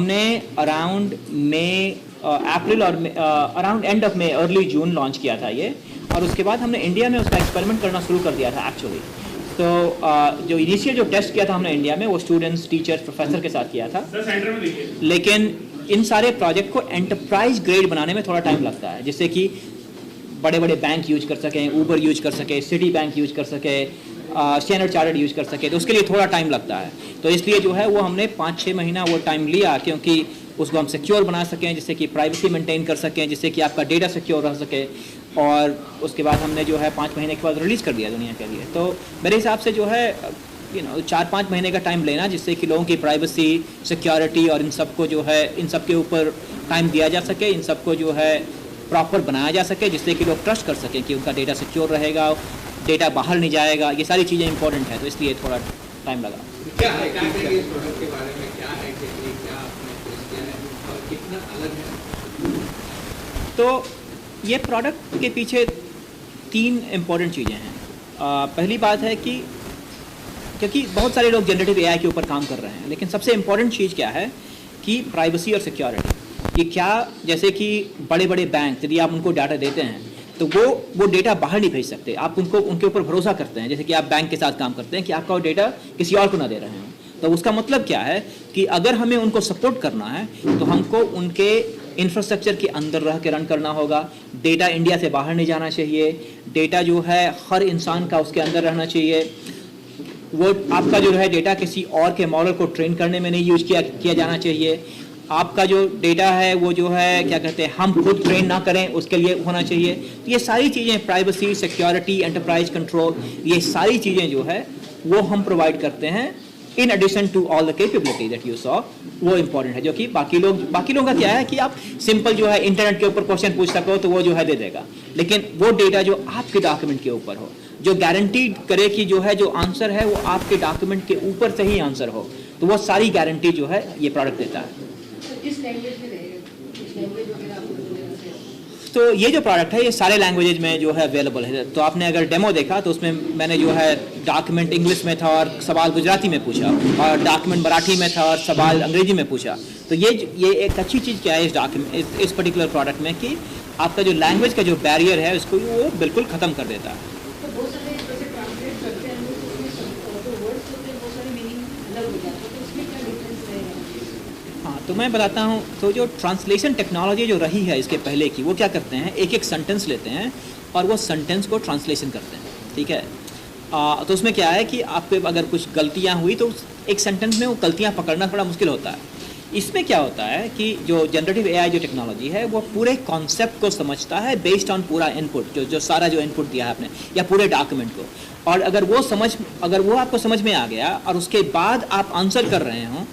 हमने around April और around end of May early June launch किया था ये, और उसके बाद हमने इंडिया में उसका एक्सपेरिमेंट करना शुरू कर दिया था एक्चुअली। तो जो इनिशियल जो टेस्ट किया था हमने इंडिया में वो स्टूडेंट्स, टीचर्स, प्रोफेसर के साथ किया था, लेकिन इन सारे प्रोजेक्ट को एंटरप्राइज ग्रेड बनाने में थोड़ा टाइम लगता है, जिससे कि बड़े बड़े बैंक यूज कर सकें, ऊबर यूज कर सके, सिटी बैंक यूज कर सके, स्टैंडर्ड चार्टर्ड यूज कर सके, तो उसके लिए थोड़ा टाइम लगता है। तो इसलिए जो है वो हमने 5-6 महीना वो टाइम लिया, क्योंकि उसको हम सिक्योर बना सकें, जिससे कि प्राइवेसी मेंटेन कर सकें, जिससे कि आपका डेटा सिक्योर रह सके, और उसके बाद हमने जो है 5 महीने के बाद रिलीज़ कर दिया दुनिया के लिए। तो मेरे हिसाब से जो है 4-5 महीने का टाइम लेना, जिससे कि लोगों की प्राइवेसी, सिक्योरिटी और इन सबको जो है इन सब के ऊपर टाइम दिया जा सके, इन सबको जो है प्रॉपर बनाया जा सके, जिससे कि लोग ट्रस्ट कर सकें कि उनका डेटा सिक्योर रहेगा, डेटा बाहर नहीं जाएगा। ये सारी चीज़ें इंपॉर्टेंट है, तो इसलिए थोड़ा टाइम लगा। क्या है इस प्रोडक्ट के बारे में, क्या है कि क्या आपने टेस्ट किया है और कितना अलग है? तो ये प्रोडक्ट के पीछे 3 इम्पॉर्टेंट चीज़ें हैं। पहली बात है कि क्योंकि बहुत सारे लोग जनरेटिव एआई के ऊपर काम कर रहे हैं, लेकिन सबसे इम्पॉर्टेंट चीज़ क्या है कि प्राइवेसी और सिक्योरिटी। कि क्या, जैसे कि बड़े बड़े बैंक, यदि आप उनको डाटा देते हैं तो वो डेटा बाहर नहीं भेज सकते। आप उनके ऊपर भरोसा करते हैं, जैसे कि आप बैंक के साथ काम करते हैं कि आपका वो डेटा किसी और को ना दे रहे हैं। तो उसका मतलब क्या है कि अगर हमें उनको सपोर्ट करना है तो हमको उनके इंफ्रास्ट्रक्चर के अंदर रह के रन करना होगा। डेटा इंडिया से बाहर नहीं जाना चाहिए, डेटा जो है हर इंसान का उसके अंदर रहना चाहिए। वो आपका जो है डेटा किसी और के मॉडल को ट्रेन करने में नहीं यूज किया जाना चाहिए। आपका जो डेटा है वो जो है क्या कहते हैं, हम खुद ट्रेन ना करें, उसके लिए होना चाहिए। तो ये सारी चीज़ें, प्राइवेसी, सिक्योरिटी, एंटरप्राइज कंट्रोल, ये सारी चीज़ें जो है वो हम प्रोवाइड करते हैं in addition to all the capability that you saw. वो इंपॉर्टेंट है, जो कि बाकी लोगों का क्या है कि आप सिंपल जो है इंटरनेट के ऊपर क्वेश्चन पूछ सको तो वो जो है दे देगा, लेकिन वो डेटा जो आपके डॉक्यूमेंट के ऊपर हो, जो गारंटीड करे कि जो है जो आंसर है वो आपके डॉक्यूमेंट के ऊपर से ही आंसर हो, तो वो सारी गारंटी जो है ये प्रोडक्ट देता है। तो ये जो प्रोडक्ट है ये सारे लैंग्वेजेज में जो है अवेलेबल है। तो आपने अगर डेमो देखा तो उसमें मैंने जो है डॉक्यूमेंट इंग्लिश में था और सवाल गुजराती में पूछा, और डॉक्यूमेंट मराठी में था और सवाल अंग्रेजी में पूछा। तो ये एक अच्छी चीज़ क्या है इस पर्टिकुलर प्रोडक्ट में कि आपका जो लैंग्वेज का जो बैरियर है उसको वो बिल्कुल ख़त्म कर देता है। तो मैं बताता हूँ। तो जो ट्रांसलेशन टेक्नोलॉजी जो रही है इसके पहले की, वो क्या करते हैं, एक सेंटेंस लेते हैं और वो सेंटेंस को ट्रांसलेशन करते हैं, ठीक है। तो उसमें क्या है कि आपके अगर कुछ गलतियाँ हुई तो एक सेंटेंस में वो गलतियाँ पकड़ना थोड़ा मुश्किल होता है। इसमें क्या होता है कि जो जनरेटिव एआई जो टेक्नोलॉजी है वो पूरे कॉन्सेप्ट को समझता है बेस्ड ऑन पूरा इनपुट, जो सारा जो इनपुट दिया है आपने या पूरे डॉक्यूमेंट को, और अगर वो आपको समझ में आ गया और उसके बाद आप आंसर कर रहे हो,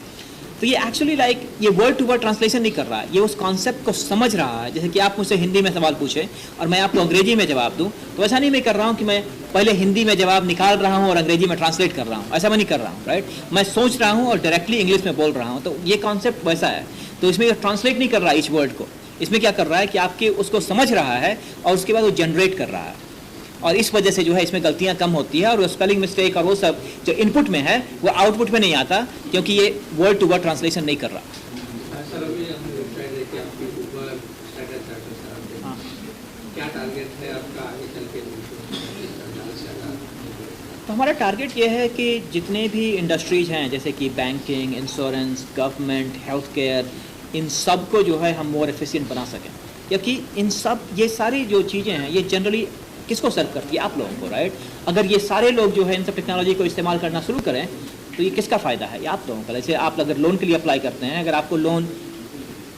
तो ये एक्चुअली ये वर्ड टू वर्ड ट्रांसलेशन नहीं कर रहा है, ये उस कॉन्सेप्ट को समझ रहा है। जैसे कि आप मुझसे हिंदी में सवाल पूछें और मैं आपको अंग्रेजी में जवाब दूं, तो ऐसा नहीं मैं कर रहा हूं कि मैं पहले हिंदी में जवाब निकाल रहा हूं और अंग्रेजी में ट्रांसलेट कर रहा हूं, ऐसा मैं नहीं कर रहा हूं, राइट। मैं सोच रहा हूं और डायरेक्टली इंग्लिश में बोल रहा हूं, तो ये कॉन्सेप्ट वैसा है। तो इसमें ट्रांसलेट नहीं कर रहा है इस वर्ड को, इसमें क्या कर रहा है कि आपके उसको समझ रहा है और उसके बाद वो जनरेट कर रहा है, और इस वजह से जो है इसमें गलतियां कम होती है, और वो स्पेलिंग मिस्टेक और वो सब जो इनपुट में है वो आउटपुट में नहीं आता, क्योंकि ये वर्ड टू वर्ड ट्रांसलेशन नहीं कर रहा। सर अभी हमने वेबसाइट देखी आपकी, ऊबर स्टैंडर्ड चार्टर्ड, हाँ, क्या टारगेट है आपका आगे चल के? तो हमारा टारगेट ये है कि जितने भी इंडस्ट्रीज हैं, जैसे कि banking, insurance, government, health care, इन सब को जो है हम मोर एफिशिएंट बना सकें, क्योंकि इन सब ये सारी जो चीज़ें हैं ये जनरली किसको सर्व करती है, आप लोगों को, राइट। अगर ये सारे लोग जो है इन सब टेक्नोलॉजी को इस्तेमाल करना शुरू करें तो ये किसका फ़ायदा है, ये आप लोगों का। जैसे आप अगर लोन के लिए अप्लाई करते हैं, अगर आपको लोन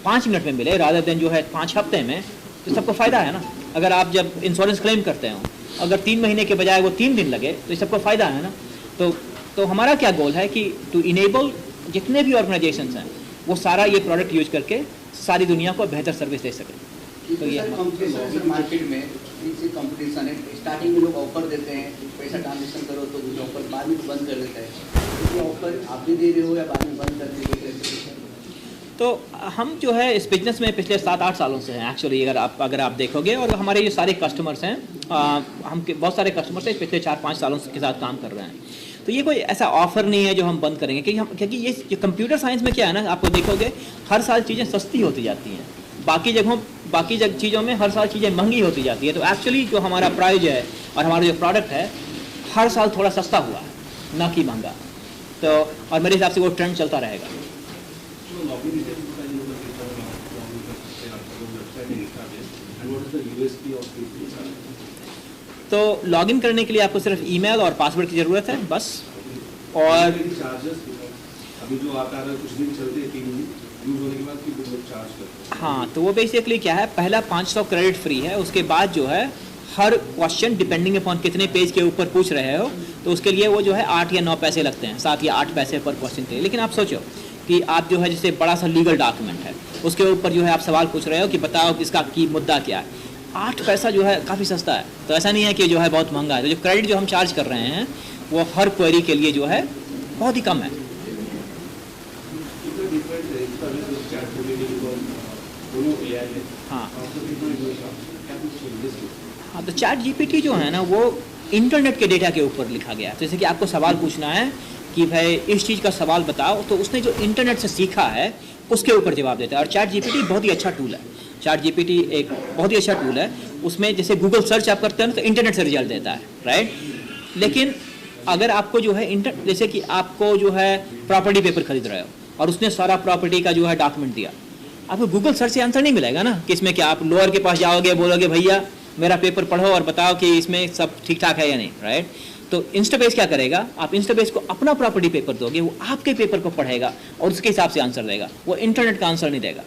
5 मिनट में मिले रादर देन जो है 5 हफ्ते में, तो सबको फ़ायदा है ना। अगर आप जब इंश्योरेंस क्लेम करते हो, अगर 3 महीने के बजाय वो 3 दिन लगे, तो ये सबको फ़ायदा है ना। तो हमारा क्या गोल है कि टू इनेबल जितने भी ऑर्गेनाइजेशंस हैं वो सारा ये प्रोडक्ट यूज करके सारी दुनिया को बेहतर सर्विस दे सकें। तो ये मार्केट में कंपटीशन है, स्टार्टिंग में लोग ऑफर देते हैं, पैसा ट्रांजेक्शन करो तो कुछ ऑफर बाद में बंद कर देता है। तो ऑफर आप भी दे रहे हो या बाद में बंद कर देंगे? तो हम जो है इस बिजनेस में पिछले 7-8 सालों से हैं एक्चुअली, अगर आप देखोगे, और हमारे ये सारे कस्टमर्स हैं, हम बहुत सारे कस्टमर्स हैं पिछले 4-5 सालों के साथ काम कर रहे हैं। तो ये कोई ऐसा ऑफर नहीं है जो हम बंद करेंगे, क्योंकि ये जो कंप्यूटर साइंस में क्या है ना, आपको देखोगे हर साल चीज़ें सस्ती होती जाती हैं, बाकी चीज़ों में हर साल चीज़ें महंगी होती जाती है। तो एक्चुअली जो हमारा प्राइस है और हमारा जो प्रोडक्ट है हर साल थोड़ा सस्ता हुआ है, ना कि महंगा। तो और मेरे हिसाब से वो ट्रेंड चलता रहेगा। तो लॉगिन करने के लिए आपको सिर्फ ईमेल और पासवर्ड की ज़रूरत है बस। और अभी जो आता है कुछ दिन चलते हैं, 3 दिन यूज होने के बाद फिर वो चार्ज करते हैं। हाँ, तो वो बेसिकली क्या है, पहला 500 क्रेडिट फ्री है, उसके बाद जो है हर क्वेश्चन डिपेंडिंग अपॉन कितने पेज के ऊपर पूछ रहे हो तो उसके लिए वो जो है 8 या 9 पैसे लगते हैं, 7 या 8 पैसे पर क्वेश्चन के लिए। लेकिन आप सोचो कि आप जो है जैसे बड़ा सा लीगल डॉक्यूमेंट है उसके ऊपर जो है आप सवाल पूछ रहे हो कि बताओ कि इसका की मुद्दा क्या है, 8 पैसा जो है काफ़ी सस्ता है। तो ऐसा नहीं है कि जो है बहुत महंगा है। तो जो क्रेडिट जो हम चार्ज कर रहे हैं वो हर क्वेरी के लिए जो है बहुत ही कम है। हाँ हाँ, तो चैट जीपीटी जो है ना वो इंटरनेट के डेटा के ऊपर लिखा गया है। जैसे कि आपको सवाल पूछना है कि भाई इस चीज़ का सवाल बताओ, तो उसने जो इंटरनेट से सीखा है उसके ऊपर जवाब देता है। और चैट जीपीटी बहुत ही अच्छा टूल है। चैट जीपीटी एक बहुत ही अच्छा टूल है। उसमें जैसे गूगल सर्च आप करते हैं तो इंटरनेट से रिजल्ट देता है, राइट। लेकिन अगर आपको जो है जैसे कि आपको जो है प्रॉपर्टी पेपर खरीद रहे हो और उसने सारा प्रॉपर्टी का जो है डॉक्यूमेंट दिया, आपको गूगल सर्च से आंसर नहीं मिलेगा ना कि इसमें क्या। आप लोअर के पास जाओगे, बोलोगे भैया मेरा पेपर पढ़ो और बताओ कि इसमें सब ठीक ठाक है या नहीं, राइट। तो इंस्टाबेस क्या करेगा, आप इंस्टाबेस को अपना प्रॉपर्टी पेपर दोगे, वो आपके पेपर को पढ़ेगा और उसके हिसाब से आंसर देगा, वो इंटरनेट का आंसर नहीं देगा।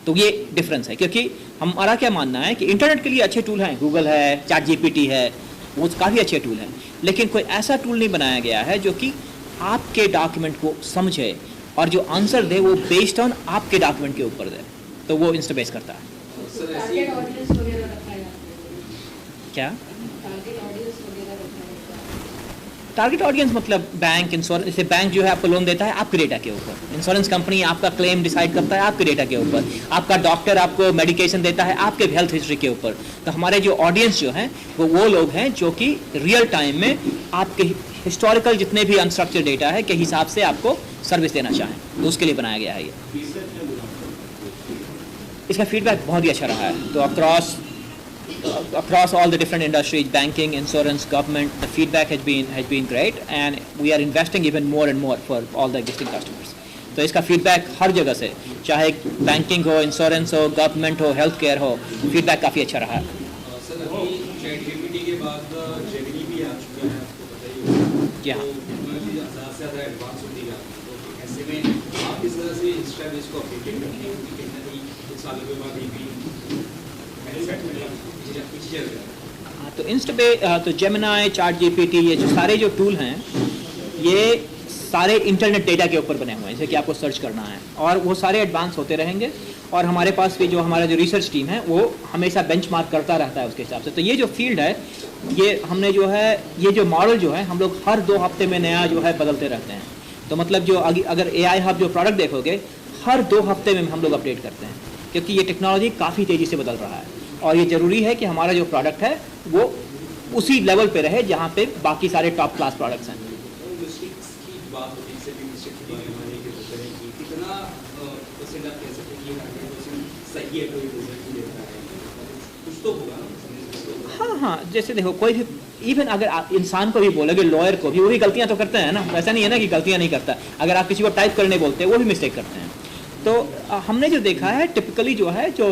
तो ये डिफरेंस है, क्योंकि हमारा क्या मानना है कि इंटरनेट के लिए अच्छे टूल हैं, गूगल है, चैट जीपीटी है, वो काफ़ी अच्छे टूल हैं, लेकिन कोई ऐसा टूल नहीं बनाया गया है जो कि आपके डॉक्यूमेंट को समझे और जो आंसर दे वो बेस्ड ऑन आपके डॉक्यूमेंट के ऊपर दे। तो वो इंस्टाबेस करता है। क्या टारगेट ऑडियंस मतलब बैंक, इंश्योरेंस। जैसे बैंक जो है आपको लोन देता है आपके डेटा के ऊपर, इंश्योरेंस कंपनी आपका क्लेम डिसाइड करता है आपके डेटा के ऊपर, आपका डॉक्टर आपको मेडिकेशन देता है आपके हेल्थ हिस्ट्री के ऊपर। तो हमारे जो ऑडियंस जो हैं वो लोग हैं जो कि रियल टाइम में आपके हिस्टोरिकल जितने भी अनस्ट्रक्चर्ड डेटा है के हिसाब से आपको सर्विस देना चाहें, तो उसके लिए बनाया गया है ये। इसका फीडबैक बहुत ही अच्छा रहा है। तो across all the different industries, banking, insurance, government, the feedback has been great, and we are investing even more and more for all the existing customers. तो इसका फीडबैक हर जगह से, चाहे बैंकिंग हो, इंश्योरेंस हो, गवर्नमेंट हो, हेल्थ केयर हो, feedback काफ़ी अच्छा रहा है। सर अभी चैट जीपीटी के बाद जेमिनी भी आ चुका है, आपको बताइए। क्या ज़्यादा से ज़्यादा एडवांस होती है, तो ऐसे में आप किस तरह से इंस्टाग्राम इसको अपडेटेड करते हैं कि कहीं ना कहीं कुछ सालों के बाद ये भी हाँ, तो तो जेमिनी, चैट जीपीटी, ये जो सारे जो टूल हैं ये सारे इंटरनेट डेटा के ऊपर बने हुए हैं, जैसे कि आपको सर्च करना है, और वो सारे एडवांस होते रहेंगे। और हमारे पास भी जो हमारा जो रिसर्च टीम है वो हमेशा बेंचमार्क करता रहता है उसके हिसाब से। तो ये जो फील्ड है ये हमने जो है ये जो मॉडल जो है हम लोग हर 2 हफ्ते में नया जो है बदलते रहते हैं। तो मतलब जो अगर AI हब जो प्रोडक्ट देखोगे हर 2 हफ्ते में हम लोग अपडेट करते हैं, क्योंकि ये टेक्नोलॉजी काफ़ी तेज़ी से बदल रहा है और ये ज़रूरी है कि हमारा जो प्रोडक्ट है वो उसी लेवल पे रहे जहाँ पे बाकी सारे टॉप क्लास प्रोडक्ट्स हैं। हाँ हाँ, जैसे देखो कोई भी इवन अगर आप इंसान को भी बोलोगे, लॉयर को भी, वो भी गलतियाँ तो करते हैं ना, ऐसा नहीं है ना कि गलतियाँ नहीं करता। अगर आप किसी को टाइप करने बोलते हैं वो भी मिस्टेक करते हैं। तो हमने जो देखा है टिपिकली जो है जो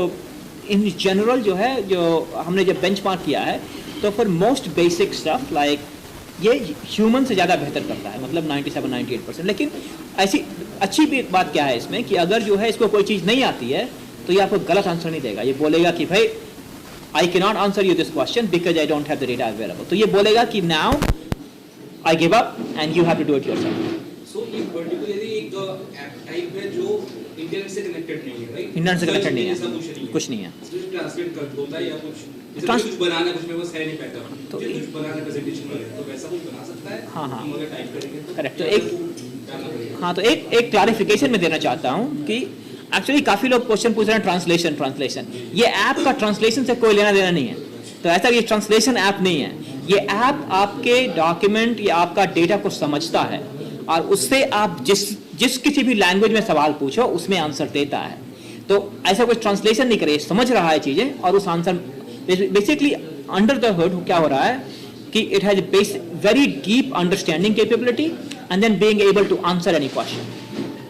इन जनरल जो है जो हमने जब बेंचमार्क किया है तो for most basic stuff like ये ह्यूमन से ज़्यादा बेहतर करता है, मतलब 97-98%। लेकिन ऐसी अच्छी भी बात क्या है इसमें कि अगर जो है इसको कोई चीज़ नहीं आती है तो ये आपको गलत आंसर नहीं देगा। ये बोलेगा कि भाई I can not answer you this question because I don't have the data available. तो ये बोलेगा कि now I give up and you have to do it yourself. So ये पर्टिकुलरली एक ऐप टाइप है जो इंटरनेट से कनेक्टेड नहीं है, राइट? इंटरनेट से कनेक्टेड नहीं है, कुछ नहीं है। ट्रांसलेट कर होता है या कुछ बनाना, कुछ में बस है नहीं पैटर्न, तो कुछ बनाना प्रेजेंटेशन में तो वैसा कुछ बना सकता है। हाँ हाँ, अगर टाइप करेंगे तो करेक्ट। तो एक क्लैरिफिकेशन में देना चाहता हूँ कि एक्चुअली काफ़ी लोग क्वेश्चन पूछ रहे हैं ट्रांसलेशन। ये ऐप का ट्रांसलेशन से कोई लेना देना नहीं है। तो ऐसा ये ट्रांसलेशन ऐप नहीं है, ये ऐप आपके डॉक्यूमेंट या आपका डेटा को समझता है और उससे आप जिस किसी भी लैंग्वेज में सवाल पूछो उसमें आंसर देता है। तो ऐसा कुछ ट्रांसलेशन नहीं करे, समझ रहा है चीज़ें और उस answer basically under the hood क्या हो रहा है कि it has very deep understanding capability and then being able to answer any question.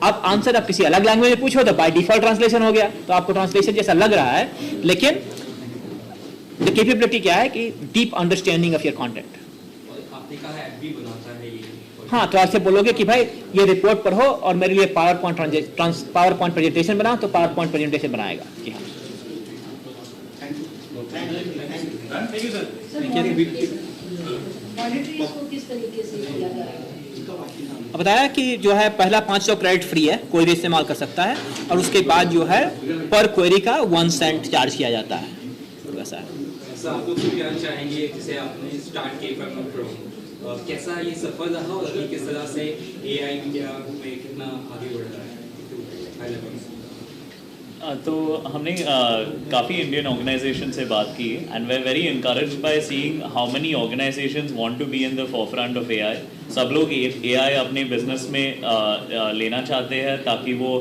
अब आंसर आप किसी अलग लैंग्वेज में पूछो तो बाय डिफॉल्ट ट्रांसलेशन हो गया, तो आपको ट्रांसलेशन जैसा लग रहा है, लेकिन द कैपेबिलिटी क्या है कि deep understanding of your content. आपने कहा ऐप भी बनाता है ये। हाँ, तो आपसे बोलोगे कि भाई ये रिपोर्ट पढ़ो और मेरे लिए पावर पॉइंट प्रेजेंटेशन बनाओ, तो पावर पॉइंट प्रेजेंटेशन बनाएगा। जी हाँ, थैंक यू सर। मॉनिटरिंग को किस तरीके से किया जाएगा? बताया कि जो है पहला 500 क्रेडिट फ्री है, कोई भी इस्तेमाल कर सकता है, और उसके बाद जो है पर क्वेरी का 1 सेंट चार्ज किया जाता है, वैसा है। ऐसा आप लोग भी जानना चाहेंगे, जैसे आपने स्टार्ट किया फ्रॉम कैसा ये सफल रहा और अभी किस तरह से AI इंडिया में कितना आगे बढ़ रहा है? तो हमने काफ़ी इंडियन ऑर्गेनाइजेशन से बात की and we very encouraged by seeing how many organisations want to be in the forefront of AI। सब लोग AI अपने बिजनेस में लेना चाहते हैं ताकि वो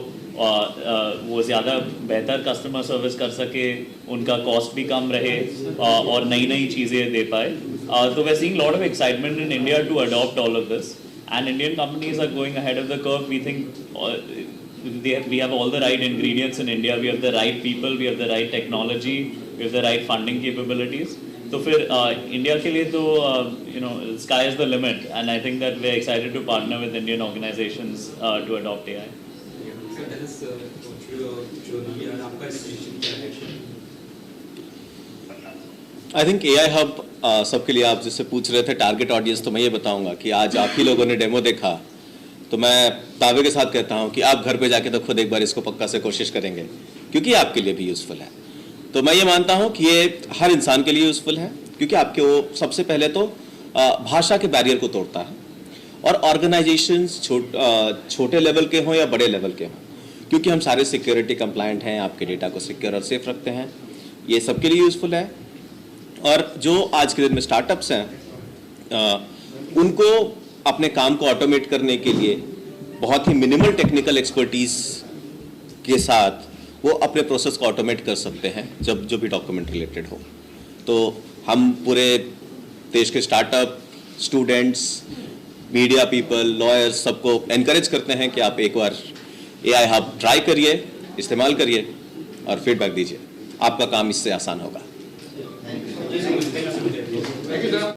ज़्यादा बेहतर कस्टमर सर्विस कर सके, उनका कॉस्ट भी कम रहे और नई नई चीज़ें दे पाए। तो we seeing lot of excitement in India to adopt all of this and Indian companies are going ahead of the curve. We think we have all the right ingredients in India, we have the right people, we have the right technology, we have the right funding capabilities. तो फिर India के लिए तो sky is the limit and I think that we are excited to partner with Indian organizations to adopt AI. So that is जो यार आपका decision क्या है? आई थिंक AI हब सबके लिए, आप जिससे पूछ रहे थे टारगेट ऑडियंस, तो मैं ये बताऊंगा कि आज आप ही लोगों ने डेमो देखा तो मैं दावे के साथ कहता हूं कि आप घर पे जाके तो खुद एक बार इसको पक्का से कोशिश करेंगे, क्योंकि आपके लिए भी यूज़फुल है। तो मैं ये मानता हूं कि ये हर इंसान के लिए यूज़फुल है, क्योंकि आपके वो सबसे पहले तो भाषा के बैरियर को तोड़ता है, और ऑर्गेनाइजेशंस छोटे लेवल के हों या बड़े लेवल के हों, क्योंकि हम सारे सिक्योरिटी कंप्लायंट हैं, आपके डेटा को सिक्योर और सेफ रखते हैं, ये सबके लिए यूज़फुल है। और जो आज के दिन में स्टार्टअप्स हैं उनको अपने काम को ऑटोमेट करने के लिए बहुत ही मिनिमल टेक्निकल एक्सपर्टीज के साथ वो अपने प्रोसेस को ऑटोमेट कर सकते हैं जब जो भी डॉक्यूमेंट रिलेटेड हो। तो हम पूरे देश के startup, students, media people, lawyers सबको एनकरेज करते हैं कि आप एक बार AI हब ट्राई करिए, इस्तेमाल करिए और फीडबैक दीजिए, आपका काम इससे आसान होगा।